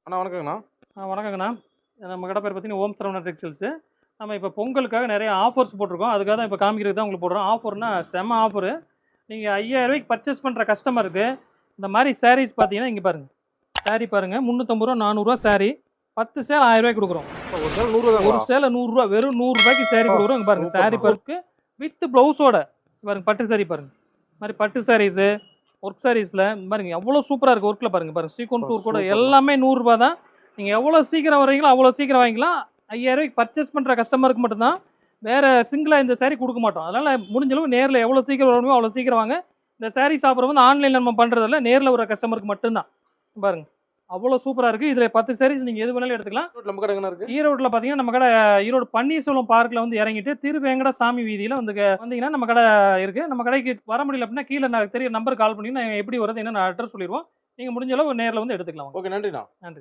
அண்ணா வணக்கங்கண்ணா. வணக்கங்கண்ணா. நம்ம கடை பேர் பார்த்தீங்கன்னா ஓம் சரவணா டெக்ஸ்டைல்ஸு. நம்ம இப்போ பொங்கலுக்காக நிறைய ஆஃபர்ஸ் போட்டிருக்கோம். அதுக்காக தான் இப்போ காமிக்கிறதுக்கு தான் உங்களுக்கு போடுறோம். ஆஃபர்னா செம்ம ஆஃபரு. நீங்கள் ரூ. 5000க்கு பர்ச்சேஸ் பண்ணுற கஸ்டமருக்கு இந்த மாதிரி சாரீஸ் பார்த்தீங்கன்னா இங்கே பாருங்கள். சாரீ பாருங்கள், ரூ. 350 ரூ. 400 சாரீ. 10 சேல் ரூ. 1000 கொடுக்குறோம். ஒரு சேல் 100 தாங்களா? ஒரு சேலை ரூ. 100, வெறும் ரூ. 100க்கு சாரீ கொடுக்குறோம். இங்கே பாருங்கள், சாரீ பருக்கு வித் ப்ளவுஸோட பாருங்கள். பட்டு சாரீ பாருங்கள். இந்த மாதிரி பட்டு சாரீஸு, ஒர்க் சாரீஸில் பாருங்க எவ்வளோ சூப்பராக இருக்குது. ஒர்க்கில் பாருங்கள் சீக்வன்ஸ் ஒர்க் கூட எல்லாமே ரூ. 100 தான். நீங்கள் எவ்வளோ சீக்கிரம் வரீங்களோ அவ்வளோ சீக்கிரம் வாங்கிக்கலாம். ரூ. 5000க்கு பர்ச்சேஸ் பண்ணுற கஸ்டமருக்கு மட்டும்தான். வேறு சிங்கிளாக இந்த சாரீ கொடுக்க மாட்டோம். அதனால் முடிஞ்சளவு நேரில் எவ்வளோ சீக்கிரம் வரணுமோ அவ்வளோ சீக்கிரம் வாங்க. இந்த சாரீஸ் ஆஃபர் வந்து ஆன்லைனில் நம்ம பண்ணுறதில்ல, நேரில் வர கஸ்டமருக்கு மட்டும்தான். பாருங்கள் அவ்வளோ சூப்பராக இருக்குது. இதில் 10 சாரீஸ் நீங்கள் எது வேணாலும் எடுத்துக்கலாம். நம்ம கடை எங்கே இருக்குது? ஈரோட்டில் பார்த்தீங்கன்னா நம்ம கடை ஈரோடு பன்னீர்செல்வம் பார்க்கில் வந்து இறங்கிட்டு திருவேங்கட சாமி வீதியில் வந்து வந்தீங்கன்னா நம்ம கடை இருக்குது. நம்ம கடைக்கு வர முடியல அப்படின்னா கீழே நான் தெரிய நம்பருக்கு கால் பண்ணிங்கன்னா எப்படி வருது என்னென்ன அட்ரஸ் சொல்லிடுவோம். நீங்கள் முடிஞ்ச அளவு நேரில் வந்து எடுத்துக்கலாம். ஓகே, நன்றிண்ணா. நன்றி.